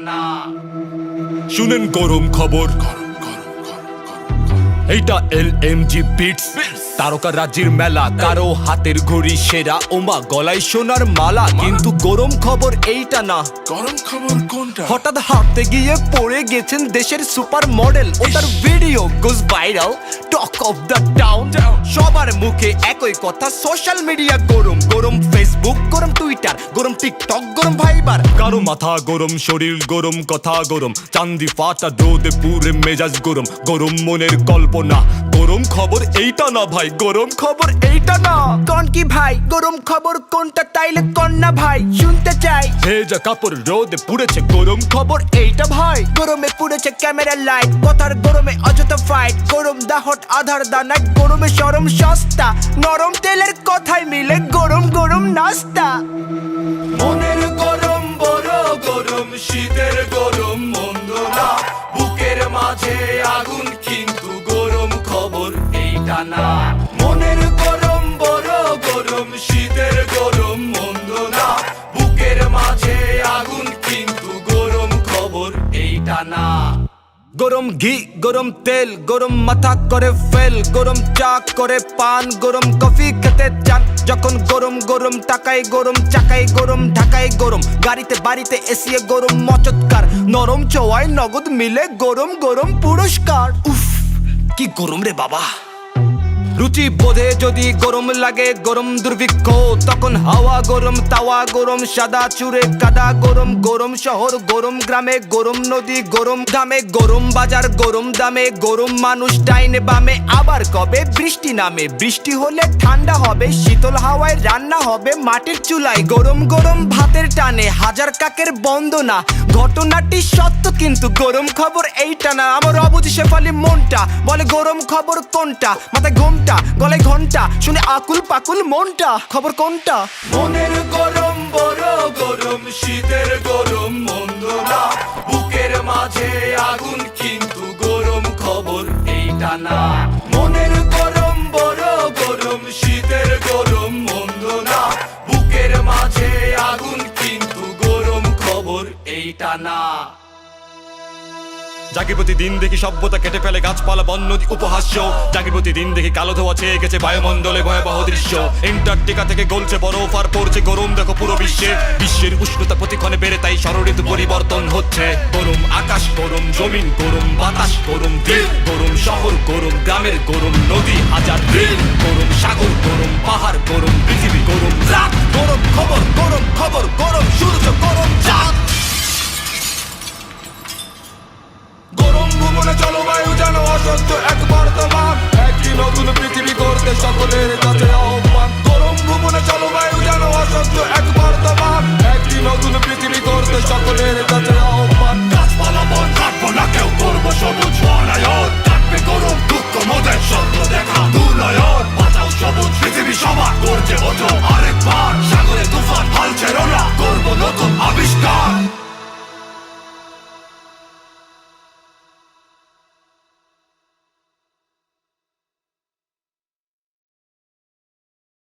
না। শুনেন গরম খবর, এইটা LMG বিটস, তারকা রাজ্যের মেলা, কারো হাতের ঘড়ি সেরা, ওমা গলায় সোনার মালা। কিন্তু গরম খবর এইটা না। গরম খবর কোনটা? হঠাৎ হাঁটতে গিয়ে পড়ে গেছেন দেশের সুপার মডেল, ও তার video goes viral, talk of the town. সবার মুখে একই কথা, সোশ্যাল মিডিয়া গরম, গরম ফেসবুক গরম, টুইটার গরম, টিকটক গরম, ভাইবার কারো মাথা গরম, শরীর গরম, কথা গরম, চান্দি ফাটা রোদে পুরে মেজাজ গরম, গরম মনের কল্পনা। গরম খবর এইটা না ভাই, গরম খবর এইটা না। কোন কি ভাই গরম খবর কোনটা, তাইলে কোন না ভাই শুনতে চাই। ভেজা কাপড় রোদে পুড়েছে, গরম খবর এইটা ভাই। গরমে পুড়েছে ক্যামেরা লাইট, কথার গরমে অযথা ফাইট, গরম দা হট আধার দা নাইট, গরমে সরম সস্তা, নরম তেলের কথাই মিলে গরম গরম নাস্তা। মনের গরম বড় গরম, শীতের গরম মন্দ না, বুকের মাঝে আগুন কিন্তু গরম খবর এইটা না। মনের গরম বড় গরম, শীতের গরম মন্দ না, বুকের মাঝে আগুন কিন্তু গরম খবর এইটা না। গরম ঘি গরম তেল, গরম মাথা করে ফেল, গরম চা করে পান, গরম কফি খেতে চান যখন, গরম গরম টাকায় গরম, চাকায় গরম, ঢাকায় গরম, গাড়িতে বাড়িতে এসিয়ে গরম মচৎকার, নরম চোয়ায় নগদ মিলে গরম গরম পুরস্কার। উফ কি গরম রে বাবা। রুচি বোধে যদি গরম লাগে গরম দুর্ভিক্ষ, তখন হাওয়া গরম, তাওয়া গরম, সাদা চুরে কাদা গরম, গরম শহর গরম, গ্রামে গরম, নদী গরম, দামে গরম, বাজার গরম দামে, গরম মানুষ ডাইনে বামে। আবার কবে বৃষ্টি নামে, বৃষ্টি হলে ঠান্ডা হবে, শীতল হাওয়ায় রান্না হবে মাটির চুলায়, গরম গরম ভাতের টানে, হাজার কাকের বন্দনা। ঘটনাটি সত্য কিন্তু গরম খবর এইটা না। আমার অবুঝি শেফালি মনটা বলে গরম খবর কোনটা, মাথায় ঘোমটা গলায় ঘন্টা, শুনে আকুল পাকুল মনটা, খবর কোনটা? মনের গরম বড় গরম, শীতের গরম মন্দ না, বুকের মাঝে আগুন কিন্তু গরম খবর এইটা না। মনের গরম বড় গরম, শীতের গরম মন্দ না, বুকের মাঝে আগুন কিন্তু গরম খবর এইটা না। জাগি প্রতিদিন দেখি সভ্যতা কেটে ফেলে গাছপালা বন নদী উপহাস্য, জাগি প্রতিদিন দেখি কালো ধোয়া ছেয়ে গেছে বায়ুমণ্ডলে ভয়াবহ দৃশ্য, এন্টার্কটিকা থেকে গলছে বরফ আর পড়ছে গরম দেখো পুরো বিশ্বে, বিশ্বের উষ্ণতা প্রতিক্ষণে বেড়ে তাই ষড়ঋতু পরিবর্তন হচ্ছে, গরম আকাশ গরম জমিন গরম বাতাস গরম দিন, গরম শহর গরম গ্রামের গরম নদী হাজার দিন, গরম সাগর গরম পাহাড় গরম পৃথিবী গরম রাত, গরম খবর গরম খবর।